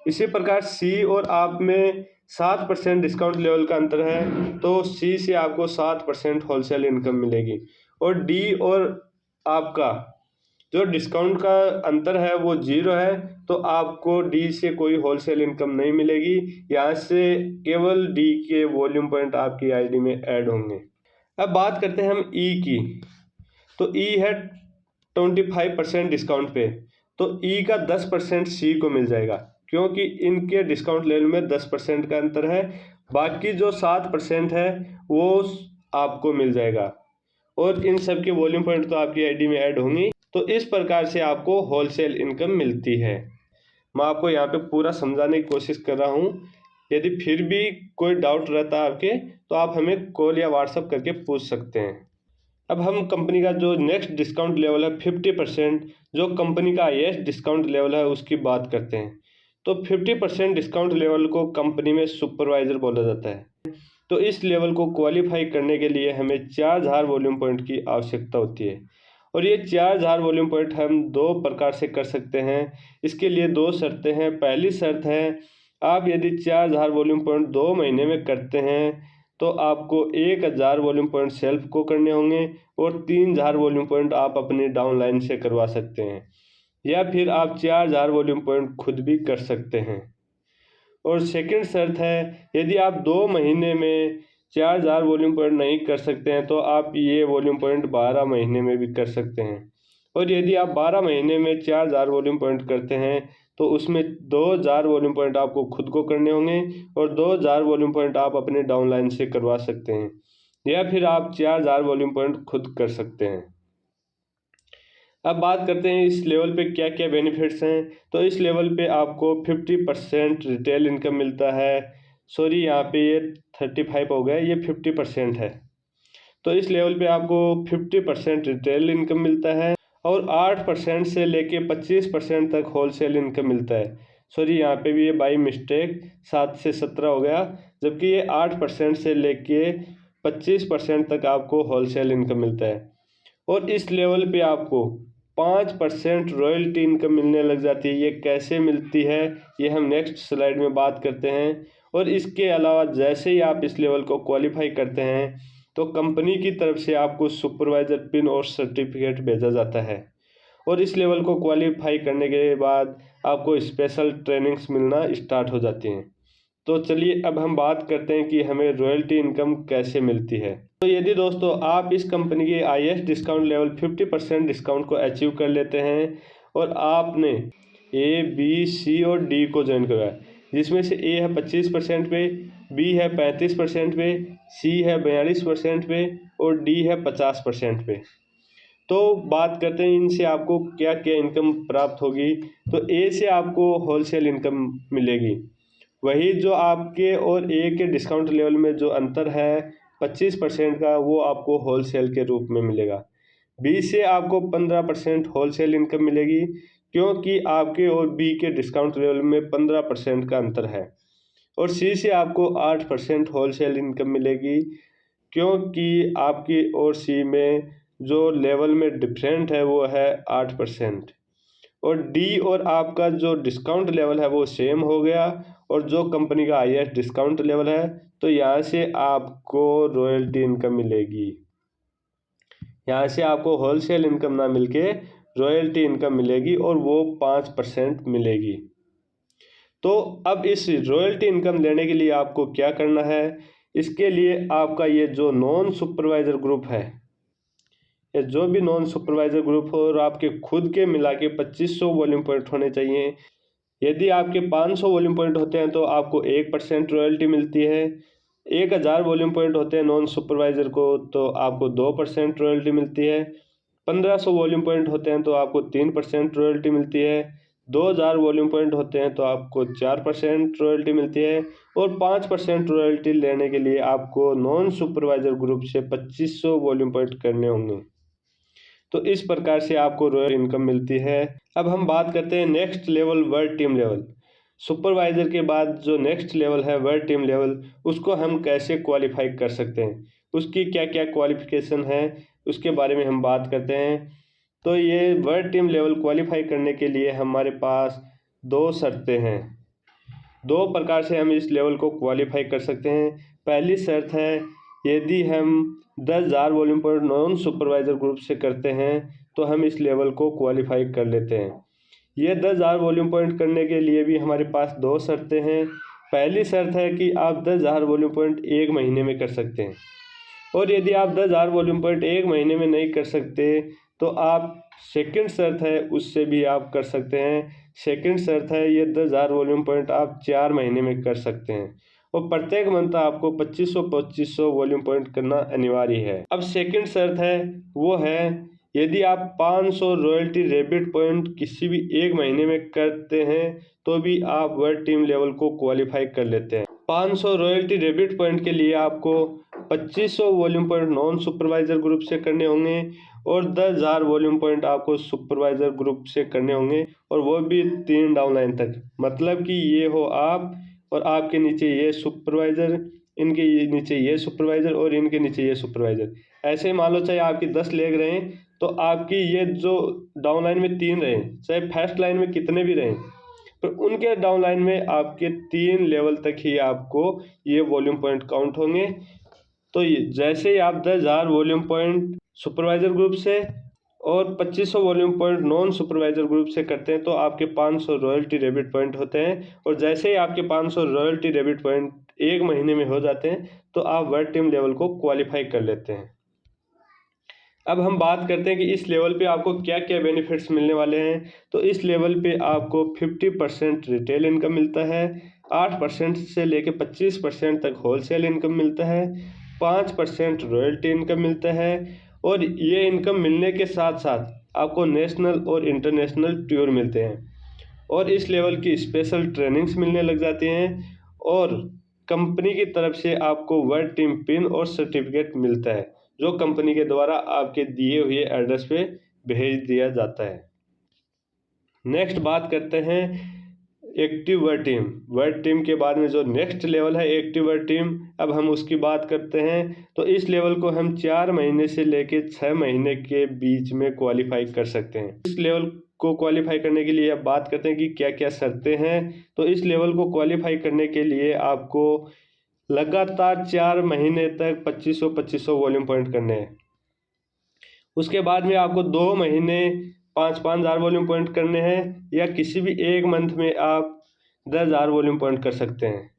इसी प्रकार सी और आप में 7% डिस्काउंट लेवल का अंतर है तो सी से आपको 7% होलसेल इनकम मिलेगी। और डी और आपका जो डिस्काउंट का अंतर है वो 0 है तो आपको डी से कोई होलसेल इनकम नहीं मिलेगी। यहाँ से केवल डी के वॉल्यूम पॉइंट आपकी आईडी में ऐड होंगे। अब बात करते हैं हम ई की। तो ई है 25% डिस्काउंट पे, तो ई का 10% सी को मिल जाएगा क्योंकि इनके डिस्काउंट लेवल में 10% का अंतर है। बाकी जो 7% है वो आपको मिल जाएगा और इन सब के वॉल्यूम पॉइंट तो आपकी आईडी में ऐड होंगी। तो इस प्रकार से आपको होलसेल इनकम मिलती है। मैं आपको यहाँ पे पूरा समझाने की कोशिश कर रहा हूँ। यदि फिर भी कोई डाउट रहता है आपके तो आप हमें कॉल या व्हाट्सअप करके पूछ सकते हैं। अब हम कंपनी का जो नेक्स्ट डिस्काउंट लेवल है 50%, जो कंपनी का हाईएस्ट डिस्काउंट लेवल है उसकी बात करते हैं। तो 50% डिस्काउंट लेवल को कंपनी में सुपरवाइजर बोला जाता है। तो इस लेवल को क्वालिफाई करने के लिए हमें 4000 वॉल्यूम पॉइंट की आवश्यकता होती है और ये 4000 वॉल्यूम पॉइंट हम 2 प्रकार से कर सकते हैं। इसके लिए 2 शर्तें हैं। पहली शर्त है आप यदि 4000 वॉल्यूम पॉइंट 2 महीने में करते हैं तो आपको 1000 वॉल्यूम पॉइंट सेल्फ को करने होंगे और 3000 वॉल्यूम पॉइंट आप अपनी डाउनलाइन से करवा सकते हैं, या फिर आप 4000 वॉल्यूम पॉइंट खुद भी कर सकते हैं। और सेकंड शर्त है यदि आप 2 महीने में 4000 वॉल्यूम पॉइंट नहीं कर सकते हैं तो आप ये वॉल्यूम पॉइंट 12 महीने में भी कर सकते हैं। और यदि आप 12 महीने में 4000 वॉल्यूम पॉइंट करते हैं तो उसमें 2000 वॉल्यूम पॉइंट आपको खुद को करने होंगे और 2000 वॉल्यूम पॉइंट आप अपने डाउनलाइन से करवा सकते हैं, या फिर आप 4000 वॉल्यूम पॉइंट खुद कर सकते हैं। अब बात करते हैं इस लेवल पे क्या क्या बेनिफिट्स हैं। तो इस लेवल पे आपको 50% रिटेल इनकम मिलता है। सॉरी, यहाँ पे ये 35 हो गया, ये 50% है। तो इस लेवल पे आपको 50% रिटेल इनकम मिलता है और 8% से लेके 25% तक होलसेल इनकम मिलता है। सॉरी, यहाँ पे भी ये बाई मिस्टेक 7 से 17 हो गया, जबकि ये 8% से लेके 25% तक आपको होलसेल इनकम मिलता है। और इस लेवल पे आपको 5% रॉयल्टी इनकम मिलने लग जाती है। ये कैसे मिलती है ये हम नेक्स्ट स्लाइड में बात करते हैं। और इसके अलावा जैसे ही आप इस लेवल को क्वालिफाई करते हैं तो कंपनी की तरफ से आपको सुपरवाइजर पिन और सर्टिफिकेट भेजा जाता है और इस लेवल को क्वालिफाई करने के बाद आपको स्पेशल ट्रेनिंग्स मिलना स्टार्ट हो जाती हैं। तो चलिए अब हम बात करते हैं कि हमें रॉयल्टी इनकम कैसे मिलती है। तो यदि दोस्तों आप इस कंपनी के हाईएस्ट डिस्काउंट लेवल 50% डिस्काउंट को अचीव कर लेते हैं और आपने ए बी सी और डी को ज्वाइन करवाया, जिसमें से ए है 25% पे, बी है 35% पे, सी है 42% पे और डी है 50% पे। तो बात करते हैं इनसे आपको क्या क्या इनकम प्राप्त होगी। तो ए से आपको होलसेल इनकम मिलेगी, वही जो आपके और ए के डिस्काउंट लेवल में जो अंतर है 25% का, वो आपको होलसेल के रूप में मिलेगा। बी से आपको 15% होलसेल इनकम मिलेगी, क्योंकि आपके और बी के डिस्काउंट लेवल में 15% का अंतर है। और सी से आपको 8% होलसेल इनकम मिलेगी, क्योंकि आपकी और सी में जो लेवल में डिफरेंट है वो है 8%। और डी और आपका जो डिस्काउंट लेवल है वो सेम हो गया, और जो कंपनी का हाईएस्ट डिस्काउंट लेवल है, तो यहाँ से आपको रॉयल्टी इनकम मिलेगी। यहाँ से आपको होलसेल इनकम ना मिलके रॉयल्टी इनकम मिलेगी, और वो 5% मिलेगी। तो अब इस रॉयल्टी इनकम लेने के लिए आपको क्या करना है, इसके लिए आपका ये जो नॉन सुपरवाइजर ग्रुप है, या जो भी नॉन सुपरवाइजर ग्रुप हो, और आपके खुद के मिला के 2500 वॉल्यूम पॉइंट होने चाहिए। यदि आपके 500 वॉल्यूम पॉइंट होते हैं तो आपको 1% रॉयल्टी मिलती है। 1000 वॉल्यूम पॉइंट होते हैं नॉन सुपरवाइजर को तो आपको 2% रॉयल्टी मिलती है। 1500 वॉल्यूम पॉइंट होते हैं तो आपको 3% रॉयल्टी मिलती है। 2000 वॉल्यूम पॉइंट होते हैं तो आपको 4% रॉयल्टी मिलती है। और 5% रॉयल्टी लेने के लिए आपको नॉन सुपरवाइजर ग्रुप से 2500 वॉल्यूम पॉइंट करने होंगे। तो इस प्रकार से आपको रॉयल इनकम मिलती है। अब हम बात करते हैं next level, world team level. Supervisor के बाद जो नेक्स्ट लेवल है वर्ल्ड टीम लेवल, उसको हम कैसे क्वालिफाई कर सकते हैं, उसकी क्या क्या क्वालिफिकेशन है, उसके बारे में हम बात करते हैं। तो ये वर्ल्ड टीम लेवल क्वालिफाई करने के लिए हमारे पास 2 शर्तें हैं। 2 प्रकार से हम इस लेवल को क्वालिफाई कर सकते हैं। पहली शर्त है, यदि हम 10,000 volume point non supervisor group से करते हैं तो हम इस लेवल को क्वालिफाई कर लेते हैं। ये 10,000 वॉल्यूम पॉइंट करने के लिए भी हमारे पास 2 शर्तें हैं। पहली शर्त है कि आप 10,000 वॉल्यूम पॉइंट 1 महीने में कर सकते हैं, और यदि आप 10,000 वॉल्यूम पॉइंट 1 महीने में नहीं कर सकते तो आप सेकंड शर्त है उससे भी आप कर सकते हैं। सेकंड शर्त है, ये 10,000 वॉल्यूम पॉइंट आप 4 महीने में कर सकते हैं, और प्रत्येक मंथ आपको 2500 वॉल्यूम पॉइंट करना अनिवार्य है। अब सेकंड शर्त है, वो है यदि आप 500 रॉयल्टी रेबिट पॉइंट किसी भी 1 महीने में करते हैं तो भी आप वर्ल्ड टीम लेवल को क्वालिफाई कर लेते हैं। 500 रॉयल्टी रेबिट पॉइंट के लिए आपको 2500 volume point non supervisor group से करने होंगे, और 10,000 वॉल्यूम पॉइंट आपको सुपरवाइजर ग्रुप से करने होंगे, और वो भी 3 डाउनलाइन तक। मतलब कि ये हो आप, और आपके नीचे ये सुपरवाइजर, इनके नीचे ये सुपरवाइजर, और इनके नीचे ये सुपरवाइजर। ऐसे मान लो चाहे आपकी 10 लेग रहे हैं तो आपकी ये जो डाउन लाइन में 3 रहे, चाहे फर्स्ट लाइन में कितने भी रहें, तो उनके डाउन लाइन में आपके 3 लेवल तक ही आपको ये वॉल्यूम पॉइंट काउंट होंगे। तो जैसे ही आप 10,000 वॉल्यूम पॉइंट सुपरवाइजर ग्रुप से और 2500 volume point non supervisor group से करते हैं तो आपके 500 रॉयल्टी डेबिट पॉइंट होते हैं, और जैसे ही आपके 500 रॉयल्टी डेबिट पॉइंट 1 महीने में हो जाते हैं तो आप वर्ल्ड टीम लेवल को क्वालिफाई कर लेते हैं। अब हम बात करते हैं कि इस लेवल पे आपको क्या क्या बेनिफिट्स मिलने वाले हैं। तो इस लेवल पे आपको 50% रिटेल इनकम मिलता है, 8% से लेके 25% तक होलसेल इनकम मिलता है, 5% रॉयल्टी इनकम मिलता है, और ये इनकम मिलने के साथ साथ आपको नेशनल और इंटरनेशनल टूर मिलते हैं, और इस लेवल की स्पेशल ट्रेनिंग्स मिलने लग जाती हैं, और कंपनी की तरफ से आपको वर्ल्ड टीम पिन और सर्टिफिकेट मिलता है, जो कंपनी के द्वारा आपके दिए हुए एड्रेस पे भेज दिया जाता है। नेक्स्ट बात करते हैं active world team. World team के बाद में जो नेक्स्ट लेवल है एक्टिव वर्ल्ड टीम, अब हम उसकी बात करते हैं। तो इस लेवल को हम 4 महीने से लेके 6 महीने के बीच में क्वालिफाई कर सकते हैं। इस लेवल को क्वालिफाई करने के लिए अब बात करते हैं कि क्या क्या शर्तें हैं। तो इस लेवल को क्वालिफाई करने के लिए आपको लगातार 4 महीने तक 2500 वॉल्यूम पॉइंट करने हैं। उसके बाद में आपको 2 महीने 5-5 हज़ार वॉल्यूम पॉइंट करने हैं, या किसी भी एक मंथ में आप 10,000 वॉल्यूम पॉइंट कर सकते हैं।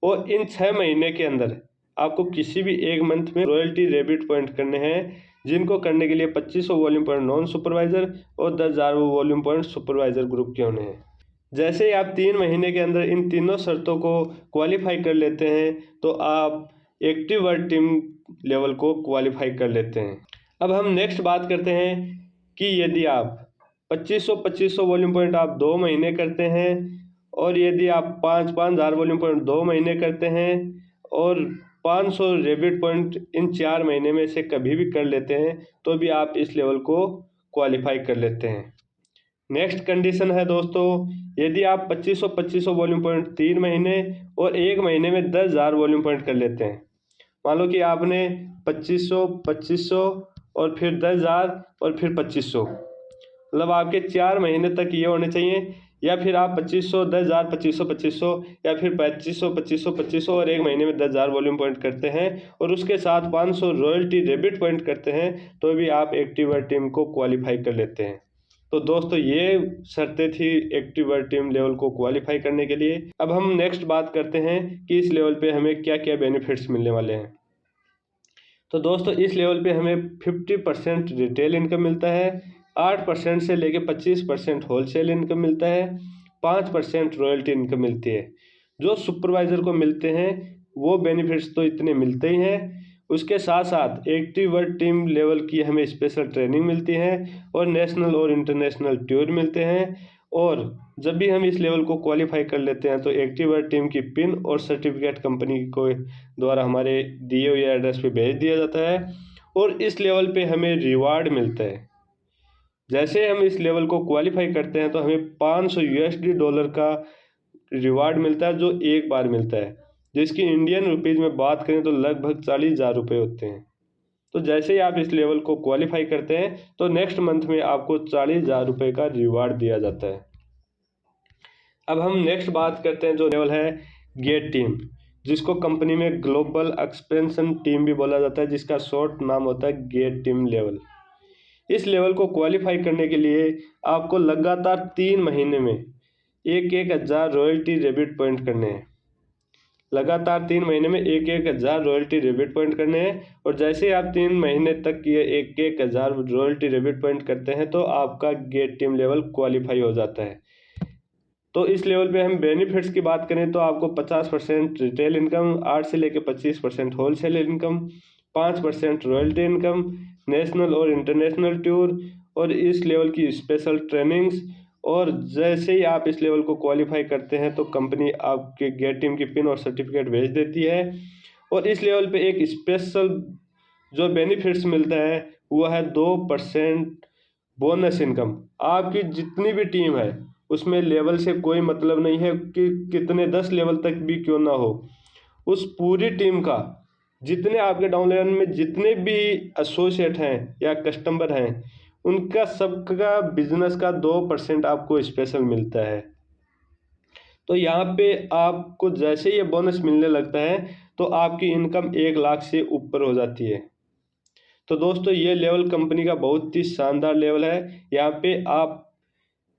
और इन 6 महीने के अंदर आपको किसी भी एक मंथ में रॉयल्टी डेबिट पॉइंट करने हैं, जिनको करने के लिए 2500 वॉल्यूम पॉइंट नॉन सुपरवाइजर और 10,000 वॉल्यूम पॉइंट सुपरवाइजर ग्रुप के होने हैं। जैसे ही आप 3 महीने के अंदर इन तीनों शर्तों को क्वालिफाई कर लेते हैं तो आप एक्टिव वर्ल्ड टीम लेवल को क्वालिफाई कर लेते हैं। अब हम नेक्स्ट बात करते हैं कि यदि आप 2500 वॉल्यूम पॉइंट आप 2 महीने करते हैं और यदि आप 5,000 वॉल्यूम पॉइंट 2 महीने करते हैं और 500 रेबिट पॉइंट इन 4 महीने में से कभी भी कर लेते हैं तो भी आप इस लेवल को क्वालिफाई कर लेते हैं। नेक्स्ट कंडीशन है दोस्तों, यदि आप 2500 वॉल्यूम पॉइंट 3 महीने और 1 महीने में 10,000 वॉल्यूम पॉइंट कर लेते हैं। मान लो कि आपने 2500 और फिर 10,000 और फिर 2500, मतलब आपके 4 महीने तक ये होने चाहिए, या फिर आप 2500 10,000 2500 या फिर 2500 और 1 महीने में 10,000 वॉल्यूम पॉइंट करते हैं और उसके साथ 500 रॉयल्टी डेबिट पॉइंट करते हैं तो भी आप एक्टिव वर्ल्ड टीम को क्वालिफाई कर लेते हैं। तो दोस्तों ये शर्तें थी एक्टिव वर्ल्ड टीम लेवल को क्वालिफाई करने के लिए। अब हम नेक्स्ट बात करते हैं कि इस लेवल पे हमें क्या क्या बेनिफिट्स मिलने वाले हैं। तो दोस्तों इस लेवल पे हमें 50% रिटेल इनकम मिलता है, 8% से लेके 25% होलसेल इनकम मिलता है, 5% रॉयल्टी इनकम मिलती है। जो सुपरवाइज़र को मिलते हैं वो बेनिफिट्स तो इतने मिलते ही हैं, उसके साथ साथ एक्टिव वर्ल्ड टीम लेवल की हमें स्पेशल ट्रेनिंग मिलती है और नेशनल और इंटरनेशनल टूर मिलते हैं। और जब भी हम इस लेवल को क्वालिफाई कर लेते हैं तो एक्टिव वर्ल्ड टीम की पिन और सर्टिफिकेट कंपनी को द्वारा हमारे दिए हुए एड्रेस पे भेज दिया जाता है और इस लेवल पे हमें रिवार्ड मिलता है। जैसे हम इस लेवल को क्वालिफाई करते हैं तो हमें $500 का रिवार्ड मिलता है जो एक बार मिलता है, जिसकी इंडियन रुपीज़ में बात करें तो लगभग 40,000 रुपये होते हैं। तो जैसे ही आप इस लेवल को क्वालिफाई करते हैं तो नेक्स्ट मंथ में आपको 40,000 रुपये का रिवार्ड दिया जाता है। अब हम नेक्स्ट बात करते हैं जो लेवल है गेट टीम, जिसको कंपनी में ग्लोबल एक्सपेंशन टीम भी बोला जाता है, जिसका शॉर्ट नाम होता है गेट टीम लेवल। इस लेवल को क्वालिफाई करने के लिए आपको लगातार 3 महीने में 1,000 रॉयल्टी डेबिट पॉइंट करने हैं। लगातार 3 महीने में 1,000 रॉयल्टी डेबिट पॉइंट करने हैं और जैसे आप 3 महीने तक ये 1,000 रॉयल्टी डेबिट पॉइंट करते हैं तो आपका गेट टीम लेवल क्वालिफाई हो जाता है। तो इस लेवल पे हम बेनिफिट्स की बात करें तो आपको 50% रिटेल इनकम, 8 से लेकर 25% wholesale income, 5% royalty income, national और इंटरनेशनल टूर और इस लेवल की स्पेशल ट्रेनिंग्स। और जैसे ही आप इस लेवल को क्वालिफाई करते हैं तो कंपनी आपके गेट टीम की पिन और सर्टिफिकेट भेज देती है। और इस लेवल पे एक स्पेशल जो बेनिफिट्स मिलता है वो है 2% बोनस इनकम। आपकी जितनी भी टीम है उसमें लेवल से कोई मतलब नहीं है कि कितने 10 लेवल तक भी क्यों ना हो, उस पूरी टीम का जितने आपके डाउन लेवल में जितने भी एसोसिएट हैं या कस्टमर हैं उनका सबका बिजनेस का 2% आपको स्पेशल मिलता है। तो यहाँ पे आपको जैसे ये बोनस मिलने लगता है तो आपकी इनकम 1 लाख से ऊपर हो जाती है। तो दोस्तों ये लेवल कंपनी का बहुत ही शानदार लेवल है। यहाँ पे आप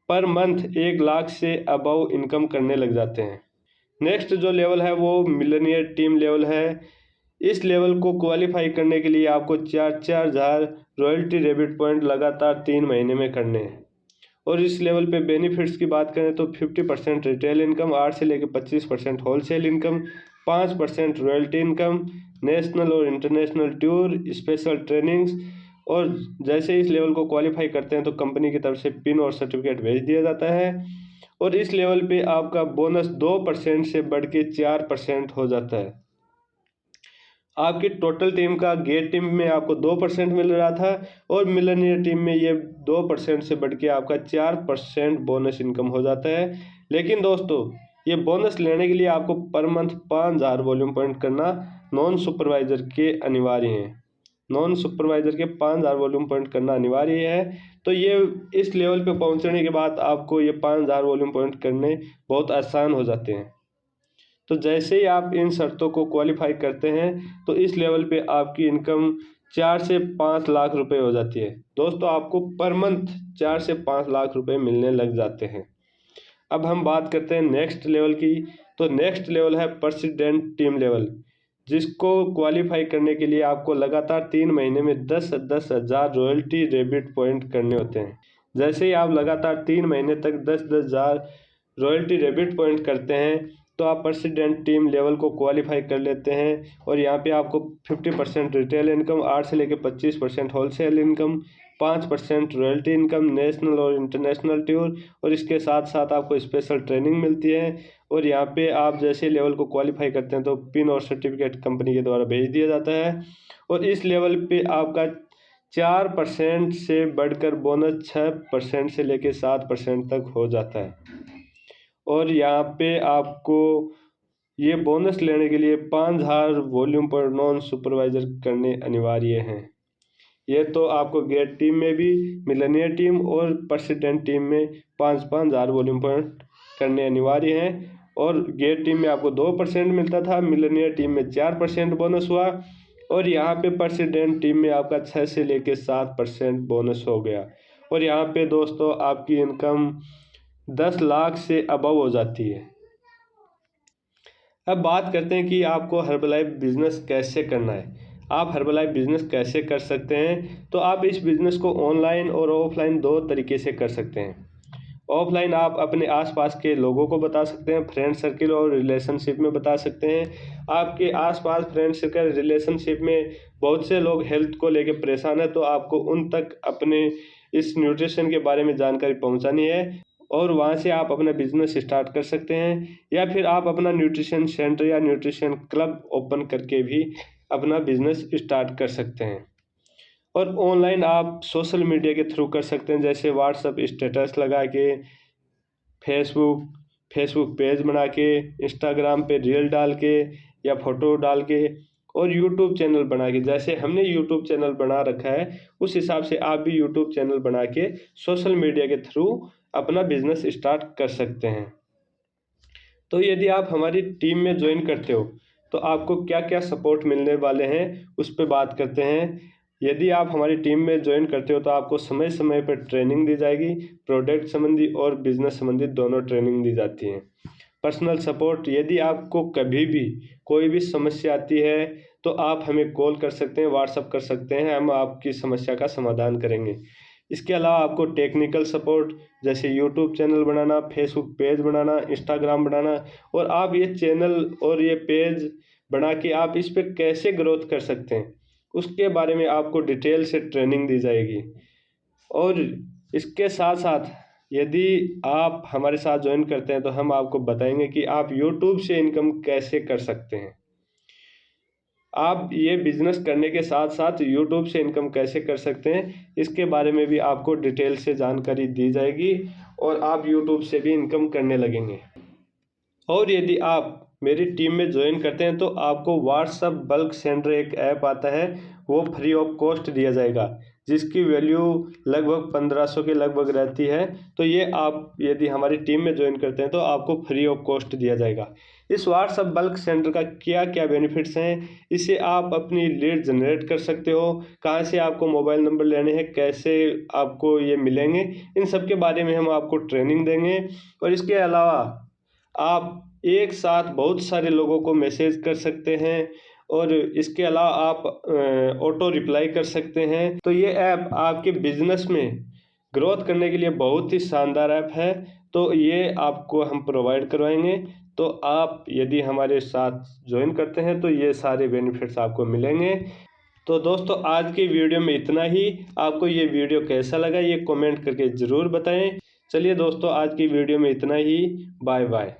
पर मंथ 1 लाख से अबव इनकम करने लग जाते हैं। नेक्स्ट जो लेवल है वो मिलियनियर टीम लेवल है। इस लेवल को क्वालिफाई करने के लिए आपको 4,000 रॉयल्टी डेबिट पॉइंट लगातार 3 महीने में करने हैं। और इस लेवल पे बेनिफिट्स की बात करें तो 50% रिटेल इनकम, 8 से लेकर 25% wholesale income, 5% royalty income, national और इंटरनेशनल टूर, स्पेशल ट्रेनिंग्स। और जैसे इस लेवल को क्वालिफाई करते हैं तो कंपनी की तरफ से पिन और सर्टिफिकेट भेज दिया जाता है। और इस लेवल पे आपका बोनस 2% से बढ़ के 4% हो जाता है। आपकी टोटल टीम का गेट टीम में आपको 2% मिल रहा था और मिलियनियर टीम में ये 2% से बढ़ के आपका 4% बोनस इनकम हो जाता है। लेकिन दोस्तों ये बोनस लेने के लिए आपको पर मंथ 5,000 वॉल्यूम पॉइंट करना नॉन सुपरवाइजर के अनिवार्य है। नॉन सुपरवाइजर के 5,000 वॉल्यूम पॉइंट करना अनिवार्य है। तो ये इस लेवल पे पहुंचने के बाद आपको ये 5,000 वॉल्यूम पॉइंट करने बहुत आसान हो जाते हैं। तो जैसे ही आप इन शर्तों को क्वालिफाई करते हैं तो इस लेवल पे आपकी इनकम 4 से 5 लाख रुपए हो जाती है। दोस्तों आपको पर मंथ 4 से 5 लाख रुपए मिलने लग जाते हैं। अब हम बात करते हैं नेक्स्ट लेवल की, तो नेक्स्ट लेवल है प्रेसिडेंट टीम लेवल, जिसको क्वालिफाई करने के लिए आपको लगातार 3 महीने में 10-10 हज़ार रॉयल्टी रेबिट पॉइंट करने होते हैं। जैसे ही आप लगातार 3 महीने तक 10-10 हज़ार रॉयल्टी रेबिट पॉइंट करते हैं तो आप प्रेसिडेंट टीम लेवल को क्वालिफाई कर लेते हैं। और यहाँ पे आपको 50% रिटेल इनकम, 8 से लेकर 25% wholesale income, 5% royalty income, national और इंटरनेशनल टूर, और इसके साथ साथ आपको स्पेशल ट्रेनिंग मिलती है। और यहाँ पे आप जैसे लेवल को क्वालिफाई करते हैं तो पिन और सर्टिफिकेट कंपनी के द्वारा भेज दिया जाता है। और इस लेवल पे आपका 4% से बढ़कर बोनस 6% से लेकर 7% तक हो जाता है। और यहाँ पे आपको ये बोनस लेने के लिए 5000 वॉल्यूम पर नॉन सुपरवाइजर करने अनिवार्य हैं। ये तो आपको गेट टीम में भी, मिलेनियर टीम और प्रेसिडेंट टीम में 5-5 हज़ार वॉल्यूम पर करने अनिवार्य हैं। और गेट टीम में आपको 2% मिलता था, मिलेनियर टीम में 4% बोनस हुआ, और यहाँ पे प्रेसिडेंट टीम में आपका 6 से लेकर 7% बोनस हो गया। और यहाँ पे दोस्तों आपकी इनकम 10 लाख से अबव हो जाती है। अब बात करते हैं कि आपको हर्बलाइफ बिजनेस कैसे करना है। आप हर्बलाइफ बिजनेस कैसे कर सकते हैं, तो आप इस बिज़नेस को ऑनलाइन और ऑफलाइन 2 तरीके से कर सकते हैं। ऑफलाइन आप अपने आसपास के लोगों को बता सकते हैं, फ्रेंड सर्किल और रिलेशनशिप में बता सकते हैं। आपके आसपास फ्रेंड सर्कल रिलेशनशिप में बहुत से लोग हेल्थ को लेकर परेशान है, तो आपको उन तक अपने इस न्यूट्रिशन के बारे में जानकारी पहुंचानी है, और वहां से आप अपना बिजनेस स्टार्ट कर सकते हैं। या फिर आप अपना न्यूट्रिशन सेंटर या न्यूट्रिशन क्लब ओपन करके भी अपना बिजनेस स्टार्ट कर सकते हैं। और ऑनलाइन आप सोशल मीडिया के थ्रू कर सकते हैं, जैसे व्हाट्सएप स्टेटस लगा के, फेसबुक पेज बना के, इंस्टाग्राम पे रील डाल के या फोटो डाल के, और यूट्यूब चैनल बना के। जैसे हमने यूट्यूब चैनल बना रखा है उस हिसाब से आप भी यूट्यूब चैनल बना के सोशल मीडिया के थ्रू अपना बिजनेस स्टार्ट कर सकते हैं। तो यदि आप हमारी टीम में ज्वाइन करते हो तो आपको क्या क्या सपोर्ट मिलने वाले हैं उस पर बात करते हैं। यदि आप हमारी टीम में ज्वाइन करते हो तो आपको समय समय पर ट्रेनिंग दी जाएगी, प्रोडक्ट संबंधी और बिजनेस संबंधी दोनों ट्रेनिंग दी जाती हैं। पर्सनल सपोर्ट, यदि आपको कभी भी कोई भी समस्या आती है तो आप हमें कॉल कर सकते हैं, व्हाट्सअप कर सकते हैं, हम आपकी समस्या का समाधान करेंगे। इसके अलावा आपको टेक्निकल सपोर्ट, जैसे यूट्यूब चैनल बनाना, फेसबुक पेज बनाना, इंस्टाग्राम बनाना, और आप ये चैनल और ये पेज बना के आप इस पर कैसे ग्रोथ कर सकते हैं उसके बारे में आपको डिटेल से ट्रेनिंग दी जाएगी। और इसके साथ साथ यदि आप हमारे साथ ज्वाइन करते हैं तो हम आपको बताएंगे कि आप यूट्यूब से इनकम कैसे कर सकते हैं। आप ये बिजनेस करने के साथ साथ यूट्यूब से इनकम कैसे कर सकते हैं इसके बारे में भी आपको डिटेल से जानकारी दी जाएगी, और आप यूट्यूब से भी इनकम करने लगेंगे। और यदि आप मेरी टीम में ज्वाइन करते हैं तो आपको व्हाट्सएप बल्क सेंडर एक ऐप आता है, वो फ्री ऑफ कॉस्ट दिया जाएगा, जिसकी वैल्यू लगभग 1500 के लगभग रहती है। तो ये आप यदि हमारी टीम में ज्वाइन करते हैं तो आपको फ्री ऑफ कॉस्ट दिया जाएगा। इस व्हाट्सएप बल्क सेंटर का क्या क्या बेनिफिट्स हैं, इससे आप अपनी लीड जनरेट कर सकते हो, कहाँ से आपको मोबाइल नंबर लेने हैं, कैसे आपको ये मिलेंगे, इन सब के बारे में हम आपको ट्रेनिंग देंगे। और इसके अलावा आप एक साथ बहुत सारे लोगों को मैसेज कर सकते हैं, और इसके अलावा आप ऑटो रिप्लाई कर सकते हैं। तो ये ऐप आपके बिजनेस में ग्रोथ करने के लिए बहुत ही शानदार ऐप है, तो ये आपको हम प्रोवाइड करवाएंगे। तो आप यदि हमारे साथ ज्वाइन करते हैं तो ये सारे बेनिफिट्स आपको मिलेंगे। तो दोस्तों आज की वीडियो में इतना ही। आपको ये वीडियो कैसा लगा ये कमेंट करके ज़रूर बताएं। चलिए दोस्तों आज की वीडियो में इतना ही। Bye bye.